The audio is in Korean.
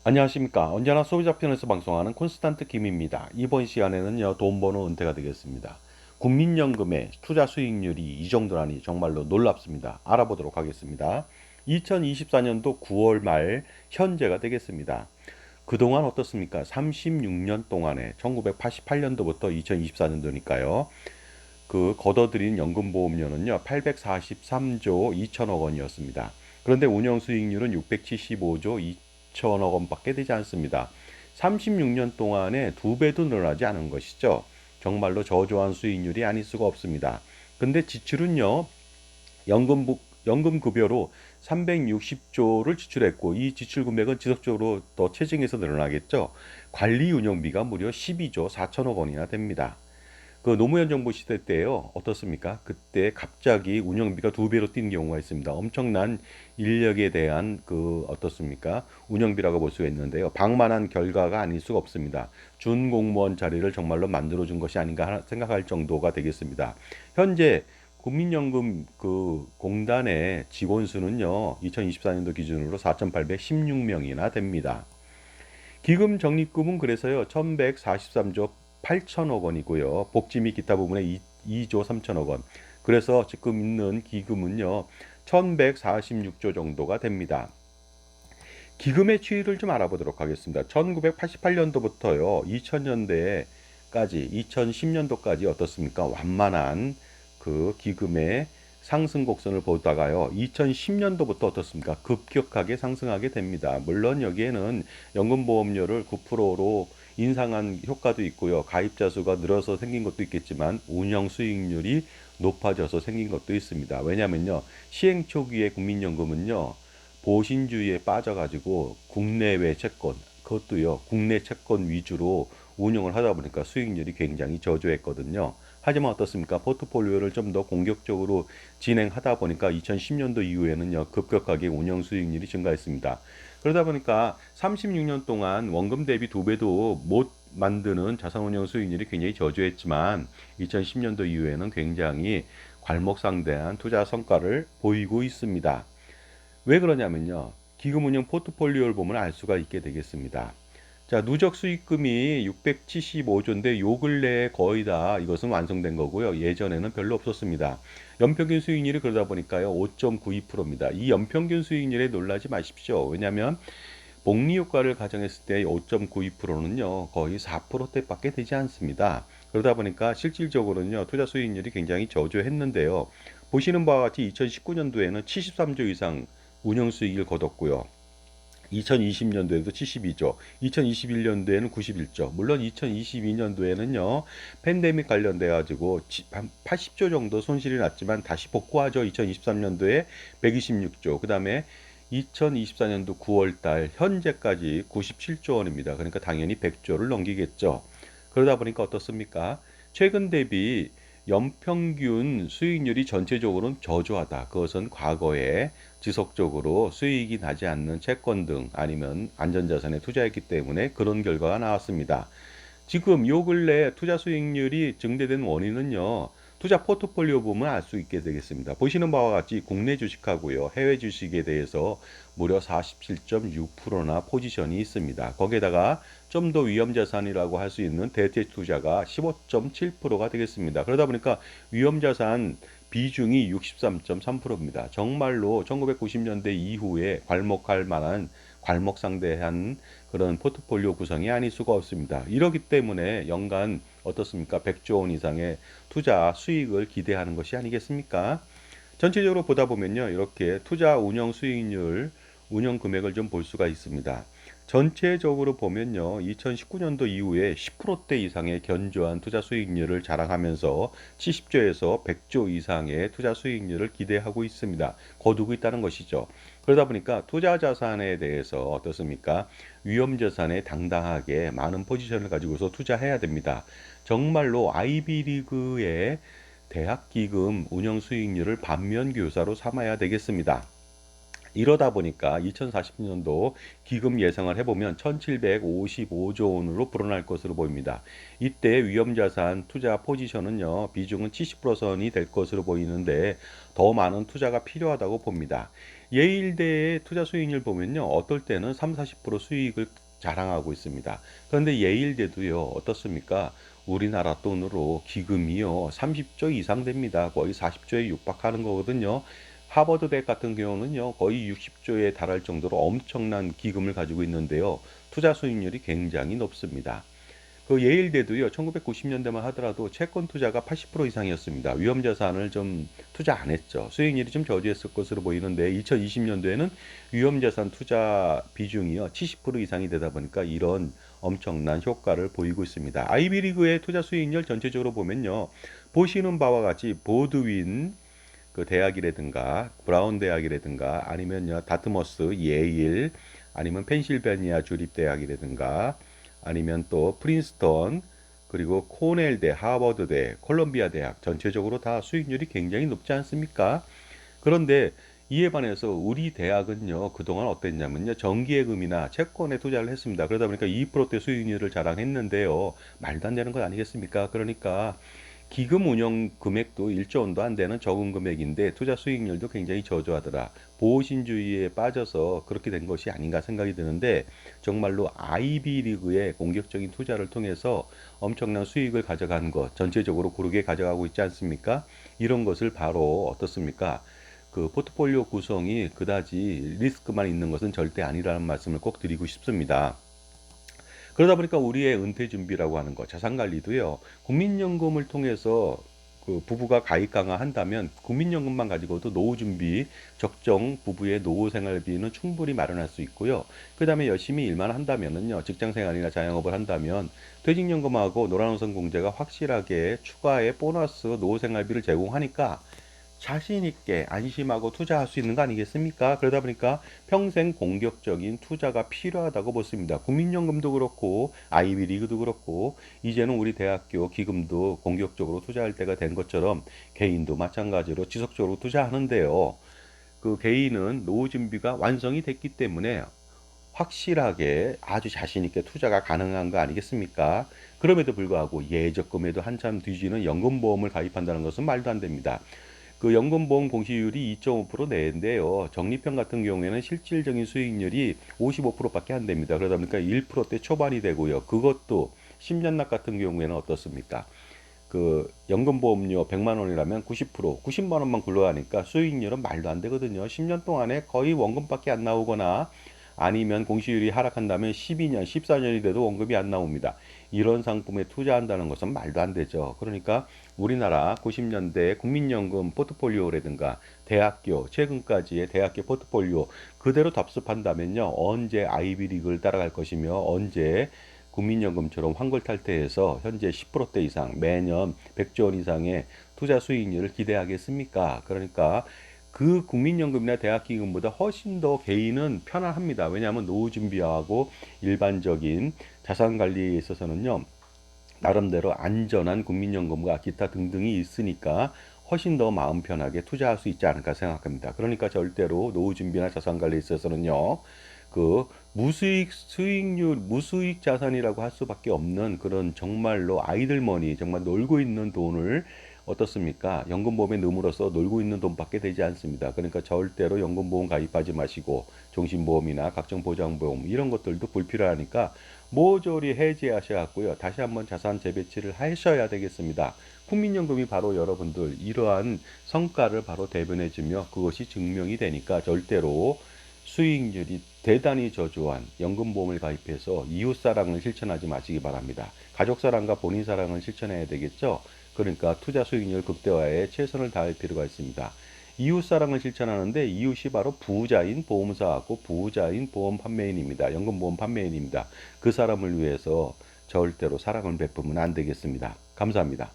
안녕하십니까. 언제나 소비자 편에서 방송하는 콘스탄트 김입니다. 이번 시간에는요, 돈 버는 은퇴가 되겠습니다. 국민연금의 투자 수익률이 이 정도라니 정말로 놀랍습니다. 알아보도록 하겠습니다. 2024년도 9월 말 현재가 되겠습니다. 그동안 어떻습니까? 36년 동안에 1988년도부터 2024년도니까요. 그 걷어들인 연금보험료는요, 843조 2천억 원이었습니다. 그런데 운영 수익률은 675조 2천억 원밖에 되지 않습니다. 36년 동안에 두 배도 늘어나지 않은 것이죠. 정말로 저조한 수익률이 아닐 수가 없습니다. 근데 지출은요, 연금급여로 360조를 지출했고, 이 지출 금액은 지속적으로 더 체증해서 늘어나겠죠. 관리 운영비가 무려 12조 4천억 원이나 됩니다. 그 노무현 정부 시대 때요, 어떻습니까? 그때 갑자기 운영비가 두 배로 뛴 경우가 있습니다. 엄청난 인력에 대한 그 어떻습니까? 운영비라고 볼 수가 있는데요. 방만한 결과가 아닐 수가 없습니다. 준공무원 자리를 정말로 만들어준 것이 아닌가 생각할 정도가 되겠습니다. 현재 국민연금 그 공단의 직원 수는요, 2024년도 기준으로 4,816명이나 됩니다. 기금 적립금은 그래서요, 1143조 8천억 원이고요. 복지 및 기타 부분에 2조 3천억 원. 그래서 지금 있는 기금은요, 1146조 정도가 됩니다. 기금의 추이를 좀 알아보도록 하겠습니다. 1988년도부터요, 2000년대까지, 2010년도까지 어떻습니까? 완만한 그 기금의 상승 곡선을 보다가요, 2010년도부터 어떻습니까? 급격하게 상승하게 됩니다. 물론 여기에는 연금보험료를 9%로 인상한 효과도 있고요. 가입자 수가 늘어서 생긴 것도 있겠지만 운영 수익률이 높아져서 생긴 것도 있습니다. 왜냐면요, 시행 초기의 국민연금은요, 보신주의에 빠져가지고 국내외 채권, 그것도요, 국내 채권 위주로 운영을 하다 보니까 수익률이 굉장히 저조했거든요. 하지만 어떻습니까? 포트폴리오를 좀 더 공격적으로 진행하다 보니까 2010년도 이후에는요, 급격하게 운영 수익률이 증가했습니다. 그러다 보니까 36년 동안 원금 대비 두 배도 못 만드는 자산운용 수익률이 굉장히 저조했지만 2010년도 이후에는 굉장히 괄목상대한 투자 성과를 보이고 있습니다. 왜 그러냐면요, 기금운용 포트폴리오를 보면 알 수가 있게 되겠습니다. 자, 누적 수익금이 675조인데 요 근래에 거의 다 이것은 완성된 거고요. 예전에는 별로 없었습니다. 연평균 수익률이 그러다 보니까요, 5.92%입니다. 이 연평균 수익률에 놀라지 마십시오. 왜냐하면 복리 효과를 가정했을 때 5.92%는요, 거의 4%대밖에 되지 않습니다. 그러다 보니까 실질적으로는요, 투자 수익률이 굉장히 저조했는데요. 보시는 바와 같이 2019년도에는 73조 이상 운영 수익을 거뒀고요. 2020년도에도 72조, 2021년도에는 91조. 물론 2022년도에는요, 팬데믹 관련돼 가지고 한 80조 정도 손실이 났지만 다시 복구하죠. 2023년도에 126조. 그다음에 2024년도 9월 달 현재까지 97조 원입니다. 그러니까 당연히 100조를 넘기겠죠. 그러다 보니까 어떻습니까? 최근 대비 연평균 수익률이 전체적으로는 저조하다. 그것은 과거에 지속적으로 수익이 나지 않는 채권 등 아니면 안전자산에 투자했기 때문에 그런 결과가 나왔습니다. 지금 요 근래 투자 수익률이 증대된 원인은요, 투자 포트폴리오 보면 알 수 있게 되겠습니다. 보시는 바와 같이 국내 주식하고요, 해외 주식에 대해서 무려 47.6%나 포지션이 있습니다. 거기에다가 좀 더 위험 자산이라고 할 수 있는 대체 투자가 15.7%가 되겠습니다. 그러다 보니까 위험 자산 비중이 63.3%입니다. 정말로 1990년대 이후에 괄목할 만한 괄목상대한 그런 포트폴리오 구성이 아닐 수가 없습니다. 이러기 때문에 연간 어떻습니까? 100조 원 이상의 투자 수익을 기대하는 것이 아니겠습니까? 전체적으로 보다 보면요, 이렇게 투자 운영 수익률, 운영 금액을 좀 볼 수가 있습니다. 전체적으로 보면요, 2019년도 이후에 10%대 이상의 견조한 투자 수익률을 자랑하면서 70조에서 100조 이상의 투자 수익률을 기대하고 있습니다. 거두고 있다는 것이죠. 그러다 보니까 투자 자산에 대해서 어떻습니까? 위험 자산에 당당하게 많은 포지션을 가지고서 투자해야 됩니다. 정말로 아이비리그의 대학 기금 운영 수익률을 반면 교사로 삼아야 되겠습니다. 이러다 보니까 2040년도 기금 예상을 해보면 1755조 원으로 불어날 것으로 보입니다. 이때 위험자산 투자 포지션은요, 비중은 70%선이 될 것으로 보이는데 더 많은 투자가 필요하다고 봅니다. 예일대의 투자 수익률 보면요. 어떨 때는 3, 40% 수익을 자랑하고 있습니다. 그런데 예일대도요. 어떻습니까? 우리나라 돈으로 기금이요. 30조 이상 됩니다. 거의 40조에 육박하는 거거든요. 하버드 대학 같은 경우는요. 거의 60조에 달할 정도로 엄청난 기금을 가지고 있는데요. 투자 수익률이 굉장히 높습니다. 그 예일대도요, 1990년대만 하더라도 채권 투자가 80% 이상이었습니다. 위험 자산을 좀 투자 안 했죠. 수익률이 좀 저조했을 것으로 보이는데 2020년도에는 위험 자산 투자 비중이요, 70% 이상이 되다 보니까 이런 엄청난 효과를 보이고 있습니다. 아이비리그의 투자 수익률 전체적으로 보면요, 보시는 바와 같이 보드윈 그 대학이라든가 브라운 대학이라든가 아니면요 다트머스 예일 아니면 펜실베니아 주립대학이라든가 아니면 또 프린스턴 그리고 코넬대 하버드대 콜롬비아 대학 전체적으로 다 수익률이 굉장히 높지 않습니까? 그런데 이에 반해서 우리 대학은요 그동안 어땠냐면요 정기예금이나 채권에 투자를 했습니다. 그러다 보니까 2%대 수익률을 자랑했는데요 말도 안 되는 것 아니겠습니까? 그러니까 기금 운용 금액도 1조 원도 안 되는 적은 금액인데 투자 수익률도 굉장히 저조하더라. 보호신주의에 빠져서 그렇게 된 것이 아닌가 생각이 드는데 정말로 아이비 리그의 공격적인 투자를 통해서 엄청난 수익을 가져간 것, 전체적으로 고르게 가져가고 있지 않습니까? 이런 것을 바로 어떻습니까? 그 포트폴리오 구성이 그다지 리스크만 있는 것은 절대 아니라는 말씀을 꼭 드리고 싶습니다. 그러다 보니까 우리의 은퇴 준비라고 하는 거, 자산 관리도요. 국민연금을 통해서 그 부부가 가입 강화한다면 국민연금만 가지고도 노후 준비, 적정 부부의 노후 생활비는 충분히 마련할 수 있고요. 그다음에 열심히 일만 한다면은요. 직장 생활이나 자영업을 한다면 퇴직연금하고 노란우선 공제가 확실하게 추가의 보너스 노후 생활비를 제공하니까 자신 있게 안심하고 투자할 수 있는 거 아니겠습니까? 그러다 보니까 평생 공격적인 투자가 필요하다고 보습니다. 국민연금도 그렇고 아이비 리그도 그렇고 이제는 우리 대학교 기금도 공격적으로 투자할 때가 된 것처럼 개인도 마찬가지로 지속적으로 투자하는데요. 그 개인은 노후 준비가 완성이 됐기 때문에 확실하게 아주 자신 있게 투자가 가능한 거 아니겠습니까? 그럼에도 불구하고 예적금에도 한참 뒤지는 연금보험을 가입한다는 것은 말도 안 됩니다. 그 연금보험 공시율이 2.5% 내인데요. 적립형 같은 경우에는 실질적인 수익률이 55%밖에 안 됩니다. 그러다 보니까 1%대 초반이 되고요. 그것도 10년납 같은 경우에는 어떻습니까? 그 연금보험료 100만 원이라면 90%, 90만 원만 굴러가니까 수익률은 말도 안 되거든요. 10년 동안에 거의 원금밖에 안 나오거나 아니면 공시율이 하락한다면 12년, 14년이 돼도 원금이 안 나옵니다. 이런 상품에 투자한다는 것은 말도 안 되죠. 그러니까 우리나라 90년대 국민연금 포트폴리오라든가 대학교, 최근까지의 대학교 포트폴리오 그대로 답습한다면요. 언제 아이비리그를 따라갈 것이며 언제 국민연금처럼 환골탈태해서 현재 10%대 이상 매년 100조 원 이상의 투자 수익률을 기대하겠습니까? 그러니까 그 국민연금이나 대학기금보다 훨씬 더 개인은 편안합니다. 왜냐하면 노후 준비하고 일반적인 자산 관리에 있어서는요. 나름대로 안전한 국민연금과 기타 등등이 있으니까 훨씬 더 마음 편하게 투자할 수 있지 않을까 생각합니다. 그러니까 절대로 노후 준비나 자산 관리에 있어서는요. 그 무수익 수익률 무수익 자산이라고 할 수밖에 없는 그런 정말로 아이들 머니 정말 놀고 있는 돈을 어떻습니까? 연금보험에 넣음으로써 놀고 있는 돈밖에 되지 않습니다. 그러니까 절대로 연금보험 가입하지 마시고 종신보험이나 각종 보장보험 이런 것들도 불필요하니까 모조리 해지하셔갖고요. 다시 한번 자산 재배치를 하셔야 되겠습니다. 국민연금이 바로 여러분들 이러한 성과를 바로 대변해주며 그것이 증명이 되니까 절대로 수익률이 대단히 저조한 연금보험을 가입해서 이웃사랑을 실천하지 마시기 바랍니다. 가족사랑과 본인사랑을 실천해야 되겠죠. 그러니까 투자 수익률 극대화에 최선을 다할 필요가 있습니다. 이웃사랑을 실천하는데 이웃이 바로 부자인 보험사하고 부자인 보험 판매인입니다. 연금보험 판매인입니다. 그 사람을 위해서 절대로 사랑을 베푸면 안 되겠습니다. 감사합니다.